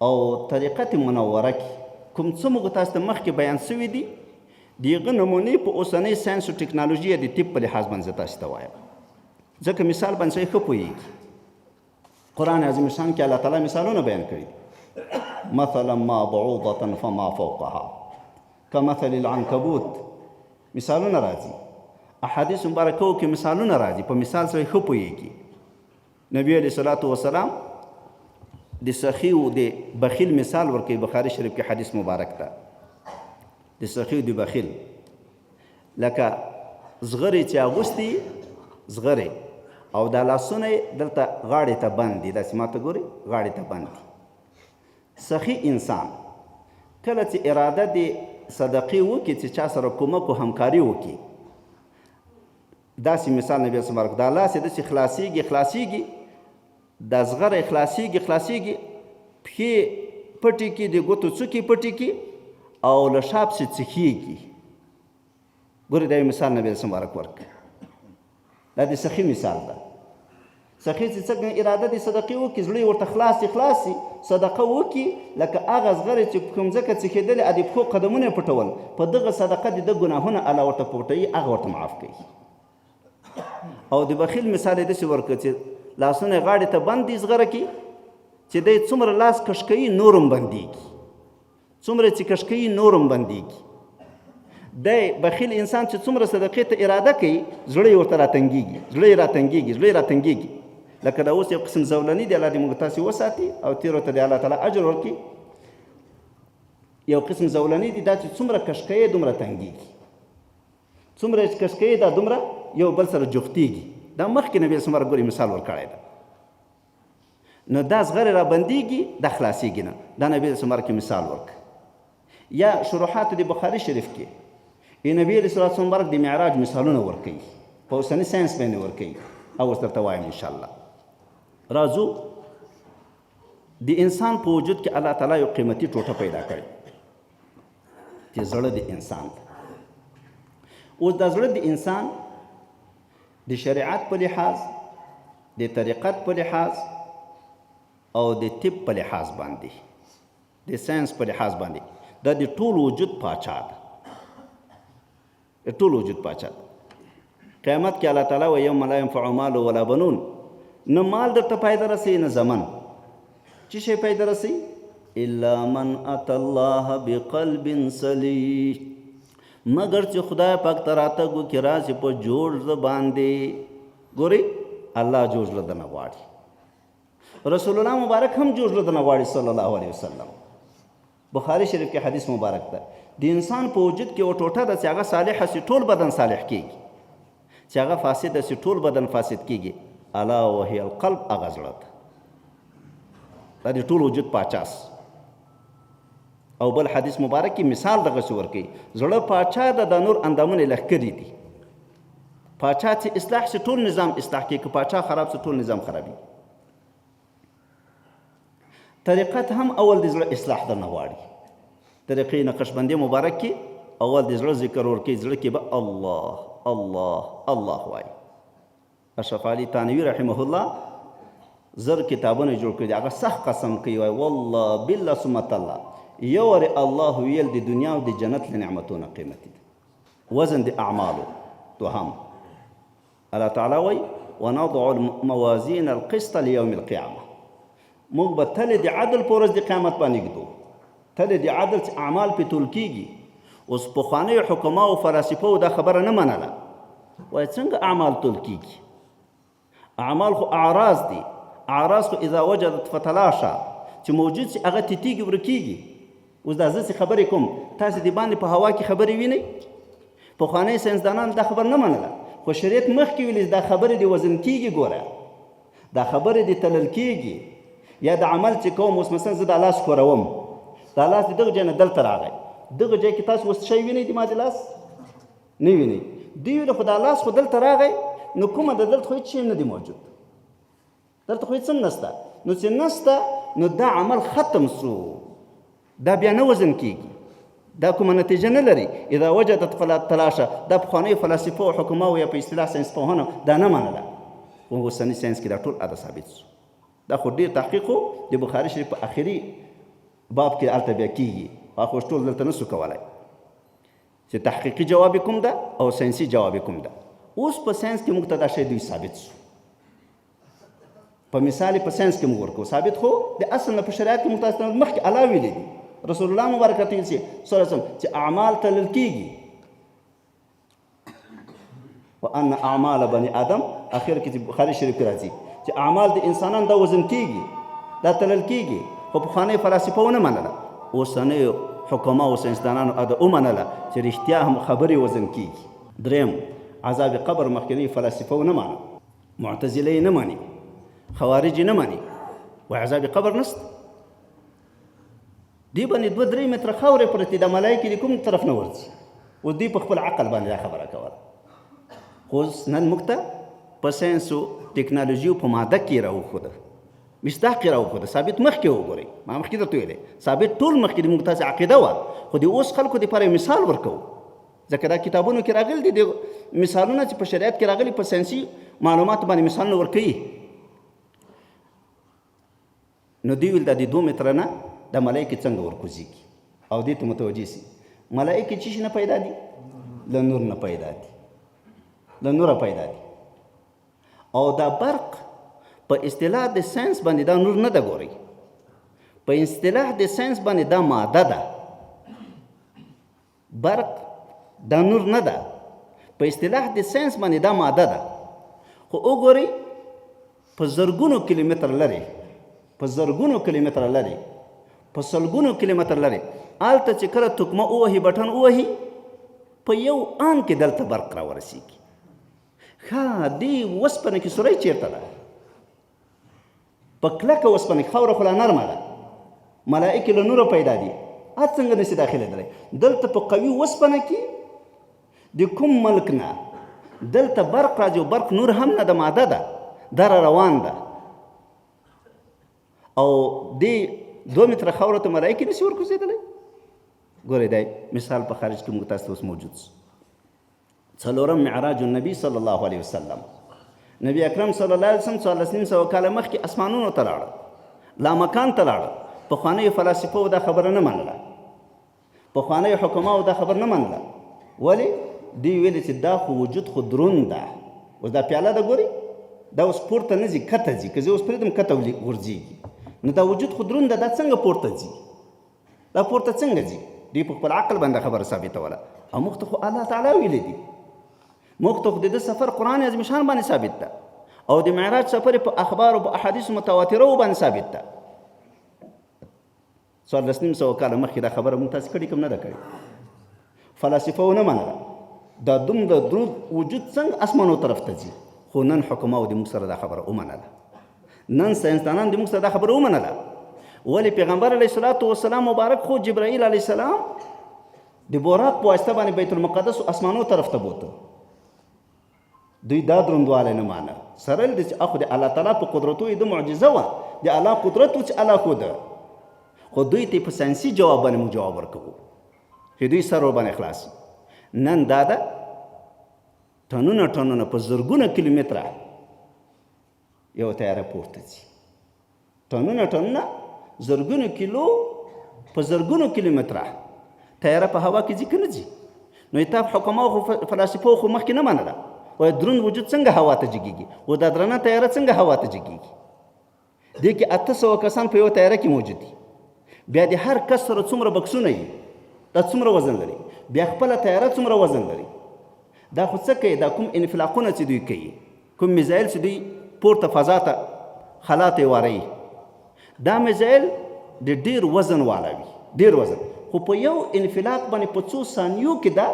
او طریقت منوره کې کوم څه موږ تاسو ته مخکې بیان شوي دي، د هغه نمونې په اوسنۍ ساینس او ټکنالوژي د طب په لحاظ باندې تاسو ته وایم، ځکه مثال باندې ښه پوهېږي. قرآن عظیم شان کې الله تعالی مثالونه بیان کړي دي. مثلا ما بعوضة فما فوقها كمثل العنكبوت، مثالونه راځي. احادیث مبارکو کې مثالونه راځي، په مثال سره ښه پوهېږي. نبی علیه الصلاة وسلام د سخي او د بخیل مثال ورکوي. بخاري شریف کې حدیث مبارک ده، د سخي او د بخیل لکه زغرې چې اغوستي زغرې او دا لاسونه یې دلته غاړې ته بند دي، داسې ما ته ګورې غاړې ته بند دي. سخي انسان کله چې اراده د صدقې وکړي چې چا سره کومک او همکاري وکړي، داسې مثال نبی صلی الله علیه وسلم دا لاس یې داسې خلاصېږي، دا زغره خلاصېږي، پښې پټې کړي، د ګوتو څوکې پټې کړي او له شا پسې څخېږي. ګورې دا یو مثال نبی صلی الله علیه وسلم ورکړي. دا د سخي مثال ده. سخي چې څنګه اراده د صدقې وکړي، زړه یې ورته خلاصي صدقه وکړي، لکه هغه زغرې چې کوم ځکه څخېدلې د پښو قدمونه یې پټول، په دغه صدقه د ده ګناهونه الله ورته پټوي، هغه ورته معاف کوي. او د بخیل مثال یې داسې ورکړه چې لاسونه یې غاړې ته بند دي زغره کې، چې دی څومره لاس کش کوي نورم بندېږي، څومره چې کش کوي نورم بندېږي. دی بخیل انسان چې څومره صدقې ته اراده کوي، زړه یې ورته راتنګېږي. لکه دا اوس یو قسم زولني دی، الله دې موږ تاسې وساتي او تېرو ته د الله تعالی اجر ورکړي. یو قسم زولني دی، دا چې څومره کش کوي دومره تنګېږي، څومره چې کش کوي دا دومره یو بل سره جفتېږي. دا مخکې نبي صلی الله علیه وسلم مثال ورکړی ده. نو دا زغرې را بندېږي، دا خلاصېږي نه. دا نبي صلی الله علیه وسلم مثال ورکړ. یا شروحات د بخاري شریف کې نبي علیه الصلاة والسلام د معراج مثالونه ورکوي، په اوسني ساینس باندې ورکوي، او اوس درته وایم انشاءالله. راځو د انسان په وجود کې الله تعالی یو قیمتي ټوټه پیدا کړې چې زړه د انسان ده. اوس دا زړه د انسان د شریعت په لحاظ، د طریقت په لحاظ او د طب په لحاظ باندې، د ساینس په لحاظ باندې دا د ټول وجود پاچا ده، د ټول وجود پاچا ده. قیامت کې الله تعالی وایي یوم لا ینفع مال ولا بنون، نه مال درته فایده رسوي نه زمن. څه شی فایده رسوي؟ الا من اتى الله بقلب سلیم، مگر چې خدای پاک ته راتګ وکړي راشي په جوړ زړه باندې. ګورئ الله جوړ زړه درنه غواړي، رسول الله مبارک هم جوړ زړه درنه غواړي صلی الله علیه وسلم. بخاري شریف کې حدیث مبارک ده، د انسان په وجود کې یو ټوټه ده چې هغه صالحه سي ټول بدن صالح کېږي، چې هغه فاسده سي ټول بدن فاسد کېږي. الا وهي القلب، هغه زړه ده، دا د ټول وجود پاچاس. او بل حدیث مبارک کې مثال دغسې ورکوي، زړه پاچا ده، د نور اندامونه لښکرې دي. پاچا چې اصلاح سي ټول نظام اصلاح کوي، که پاچا خراب سي ټول نظام خرابي. طریقت هم اول د زړه اصلاح درنه غواړي. طریقې نقشبندي مبارک کې اول د زړه ذکر ورکوي، زړه کې به الله الله الله وایي. اشرف علي تانوي رحمه الله زر کتابونه جوړ کړي دي، هغه سخت قسم کوي، وایي والله بالله ثم الله یو ور الله ویل د دنیا او د جنت له نعمتونو قیمتي دي. وزن د اعمالو دوهم الله تعالی وایي ونضع الموازین القسط لیوم القیامه، موږ به تل د عدل په ورځ د قیامت باندې ږدو، تل د عدل چې اعمال پې تول کېږي. اوس پخوانیو حکماو فلاسفو دا خبره نه منله، وایي څنګه اعمال تول کېږي؟ اعمال خو اعراض دي، اعراض خو اذا وجدت فتلاشا، چې موجود چې هغه تیتېږي ورکېږي. اوس دا زه چې خبرې کوم تاسې د باندې په هوا کې خبرې وینئ. پخواني ساینسدانان دا خبر نه منله، خو شریعت مخکې ویلي دا خبرې د وزن کېږي. ګوره دا خبرې د تلل کېږي. یا د عمل چې کوم، اوس مثلا زه دا لاس ښوروم، دا لاس د دغه ځای نه دلته راغی، دغه ځای کې تاسو اوس شی وینئ د ما د لاس نه وینئ. دوی ویل خو دا لاس خو دلته راغی، نو کومه د دلته خو هېڅ شی نه دی موجود، دلته خو هېڅ هم نسته. نو چې نسته نو دا عمل ختم سو، دا بیا نه وزن کېږي، دا کومه نتیجه نه لري. اذا وجدت فلا تلاشه، دا پخوانیو فلاسفو او حکماو یا په اصطلاح ساینسپوهانو دا نه منله. خو اوسني ساینس کې دا ټول ادا ثابت سو. دا خو ډېر تحقیق خو د بخاري شریف په آخري باب کې هلته بیا کېږي، خو ټول دلته نه سو کولی چې تحقیقي جواب کوم ده او ساینسي جواب کوم ده. اوس په ساینس کې موږ ته دا شی دوی ثابت سو. په مثال په ساینس کې موږ ورکو ثابت، خو د اصل نه په شریعت کې موږ تاسو ته مخکې الله ویلي دي، رسول الله مبارک ته ویل صلی الله علیه وسلم چې اعمال تلل کېږي. وان اعمال بني آدم، اخر کې چې بخاري شریف کې راځي چې اعمال د انسانانو دا وزن کېږي، دا تلل کېږي. خو پخواني فلاسفه ونه منله، اوسنیو حکما او ساینسدانانو دا ومنله چې رښتیا هم خبرې وزن کېږي. دریم، عذاب قبر مخکني فلاسفه ونه منه، معتزله یې نه مني، خوارج یې نه مني، وایي عذاب قبر نشته. دوی باندې 2-3 متره خاورې پرتې د ملایکې د کوم طرف نه ورځي. اوس دوی په خپل عقل باندې دا خبره کوله. خو نن موږ ته په ساینس او ټکنالوژي په ماده کې راوښوده، مصداق یې راوښوده، ثابت مخکې وګورئ. ما مخکې درته ویلی ثابت ټول مخکې د موږ تاسې عقیده وه، خو د اوس خلکو دپاره یو مثال ورکوو، ځکه دا کتابونو کې راغلي دي د مثالونه چې په شریعت کې راغلي، په ساینسي معلوماتو باندې مثالونه ورکوي. نو دوی ویل دا د 2 متره نه د ملایکې څنګه ورکوزېږي، او دې ته متوجه سي. ملایکې چې شي نه پیدا دي، له نور نه پیدا دي، له نوره پیدا دي. او دا برق په اصطلاح د ساینس باندې دا نور نه ده. ګورئ په اصطلاح د ساینس باندې دا ماده ده، برق دا نور نه ده، په اصطلاح د ساینس باندې دا ماده ده. خو وګورئ په زرګونو کیلومتر لرې، په زرګونو کیلومتر لرې، په سلګونو کیلومتر لرې، هلته چې کله تکمه ووهي، بټن ووهي، په یو آن کې دلته برق راورسېږي. ښه دې وسپنه کې سوری چېرته ده؟ په کلکه وسپنه کې، خاوره خو لا نرمه ده، ملایکې له نوره پیدا دي، هغه څنګه نشي داخلېدلی؟ دلته په قوي وسپنه کې د کوم ملک نه دلته برق راځي، او برق نور هم نه ده، ماده ده، دا را روان ده. او دې 2 متره خاوره ته ملایکې نشي ورکوزېدلی. ګورئ دی مثال په خارج کې موږ تاسو ته اوس موجود سو. 4 معراج النبي صلی الله علیه وسلم، نبی اکرم صلی الله علیه وسلم 1400 کاله مخکې اسمانونو ته لاړه، لامکان ته لاړه. پخوانیو فلاسفو دا خبره نه منله، پخوانیو حکماو دا خبر نه منله. ولې؟ دوی ویلې چې دا خو وجود خو دروند ده. اوس دا پیاله ده، ګورئ دا اوس پورته نه ځي، کته ځي. که زه اوس پرېږدم کته ورځېږي، نو دا وجود خو دروند ده، دا څنګه پورته ځي؟ دا پورته څنګه ځي؟ دوی په خپل عقل باندې خبره ثابتوله. او موږ ته خو الله تعالی ویلی دي، موږ ته خو د ده سفر قرآن عظیم شان باندې ثابت ده، او د معراج سفر په اخبار او په احادیثو متواتره باندې ثابت ده. 1400 کاله مخکې دا خبره موږ تاسې کړې کوم نه ده کړې. فلاسفه ونه منله. دا دومره درود وجود څنګه اسمانو طرف ته ځي؟ خو نن حکماو د موږ سره دا خبره ومنله، نن ساینسدانان د موږ سره دا خبره ومنله. ولې؟ پیغمبر علیه الصلاة والسلام مبارک خو جبرائیل علیه السلام د براق په واسطه باندې بیت المقدس اسمانو طرف ته بوته. دوی دا دروندوالی نه مانه، سره له دې چې اخو د الله تعالی په قدرتو یې د معجزه وه، د الله قدرت و چې الله ښوده. خو دوی ته په ساینسي جواب باندې موږ جواب ورکوو چې دوی سر ورباندې خلاص. نن دا ده ټنونه ټنونه په زرګونه کیلومتره یو تیاره پورته ځي، ټنونه ټنونه زرګونو کیلو په زرګونو کیلومتره تیاره په هوا کې ځي که نه ځي؟ نو تا حکماو خو فلاسفو خو مخکې نه منله، وایي دروند وجود څنګه هوا ته جګېږي، و دا درنه تیاره څنګه هوا ته جګېږي؟ دې کې 800 کسان په یوه تیاره کې موجود دي. بیا د هر کس سره څومره بکسونه وي، دا څومره وزن لري، بیا خپله تیاره څومره وزن لري. دا خو څه کوي؟ دا کوم انفلاقونه چې دوی کوي، کوم میزایل چې دوی پورته فضا ته خلا ته یې واروي، دا میزایل د ډېر وزن والا وي، ډېر وزن، خو په یو انفلاق باندې په څو ثانیو کې دا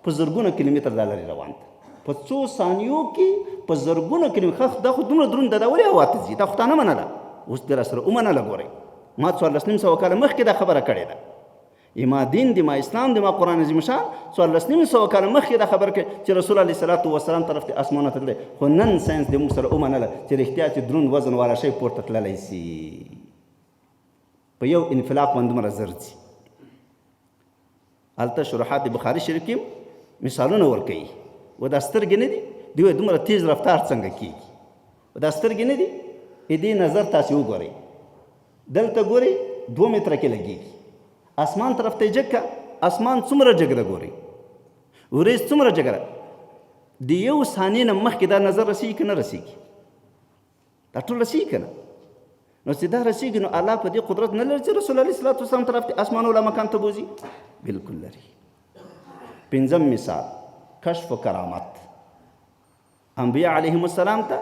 په زرګونه کیلومتر دا لرې روان دی. په څو ثانیو کې په زرګونه کیلومتر. دا خو دومره دروند ده، دا ولې هوا ته ځي؟ دا خو تا نه منله، اوس دې راسره ومنله. ګورئ، ما 1400 کاله مخکې دا خبره کړې ده. ما دین دی، ما اسلام دی، ما قرآن عظیم شان 1400 کاله مخکې دا خبره کړې چې رسول الله صلی الله وسلم طرف ته اسمانه ته تللی. خو نن ساینس دې موږ سره ومنله چې رښتیا چې دروند وزن والا شی پورته تللی سي، په یو انفلاق باندې دومره زر ځي. هلته شروحات بخاري شریف کې مثالونه ورکوي. و دا سترګې نه دي، دوی وایي دومره تیز رفتار څنګه کېږي. و دا سترګې نه دي، دې نظر تاسې وګورئ، دلته ګورئ 2 متره کې لګېږي. اسمان طرف ته یې جګ کړه، اسمان څومره جګ ده ګورئ، ورېځ څومره جګه ده. د یو ثانیې نه مخکې دا نظر رسېږي که نه رسېږي؟ دا ټول رسېږي که نه؟ نو چې دا رسېږي نو الله په دې قدرت نه لري چې رسول الله صلی الله علیه وسلم طرف ته اسمان والا مکان ته بوځي؟ بلکل لري. 5م مثال کشف و کرامت. انبیاء علیهم السلام ته،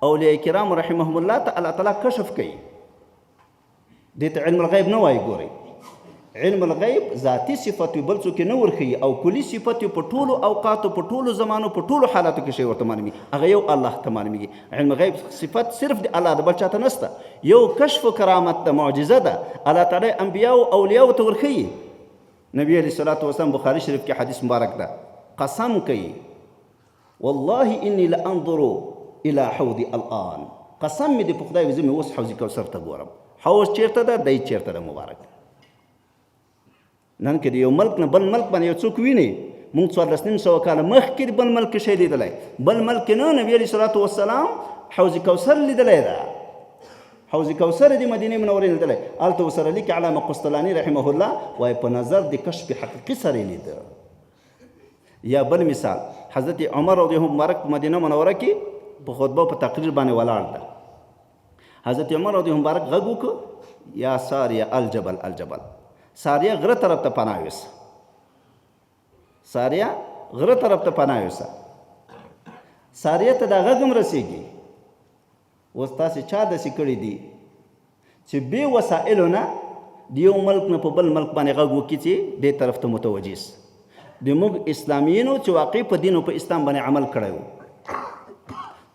اولیاء کرام رحمهم الله ته الله تعالی کشف کوي. دې ته علم الغیب نه وایي. ګورئ، علم الغیب ذاتي صفت وي، بل څوک یې نه ورښیي، او کلي صفت وي، په ټولو اوقاتو، په ټولو زمانو، په ټولو حالاتو کې شی ورته معلومي، هغه یو الله ته معلومیږي. علم غیب صفت صرف د الله ده، بل چاته نسته. یو کشف و کرامت ده، معجزه ده، الله تعالی انبیاء او اولیاء ته ورښیي. نبی علیه الصلاة والسلام بخاري شریف کې حدیث مبارک ده، قسم کوي والله انی لانظر الى حوض الان، قسم مې دی په خدای زه مې اوس حوض کوثر ته ګورم. حوض چیرته ده؟ دی چیرته ده مبارک. نن که د یو ملک نه بل ملک باندې یو څوک ویني، موږ 1400 کاله مخکې بل ملک شی لیدلی، بل ملک نه نبي علیه صلات وسلام حوض کوثر لیدلی ده. حوض کوثر د مدینې منورې لیدلی، هلته ورسره لیکي علامه قسطلاني رحمه الله وایي په نظر د کشف حقیقي سره یې لیده. یا بل مثال حضرت عمر رضی الله مبارک په مدینه منوره کې په خطبه په تقریر باندې ولاړ ده. حضرت عمر رضی الله مبارک غږ وکړ یا ساریه الجبل الجبل. ساریه غره طرف ته پناه یوسه، ساریه غره طرف ته پناه یوسه. ساریه ته دا غږ هم رسېږي. اوس تاسې چا داسې کړي دي چې بې وسایلو نه د یو ملک نه په بل ملک باندې غږ وکړي چې دې طرف ته متوجه سي؟ د موږ اسلامیینو چې واقعي په دین او په اسلام باندې عمل کړی و،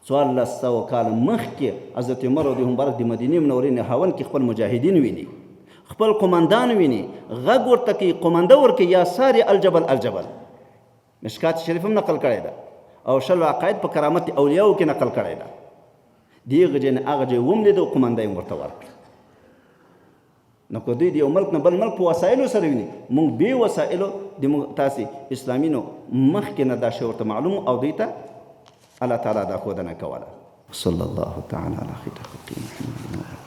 1400 کاله مخکې حضرت عمر رضی الله مبارک د مدینې منورې نه هاون کې خپل مجاهدین ویني، خپل قمندان ویني، غږ ورته کوي، قمنده ورکوي یا ساری الجبل الجبل. مشکات شریف هم نقل کړی ده او شل عقاید په کرامت اولیاو کې نقل کړی ده. دې غجې نه هغه ځای وملید او قمنده یې ورته ورکړه. نو که دوی د یو ملک نه بل ملک په وسایلو سره ویني، موږ بې وسایلو د موږ تاسې اسلامینو مخکې نه دا شی ورته معلوم او دوی ته الله تعالی دا ښودنه کوله. صلی الله تعالی علی خیر خلقه محمد.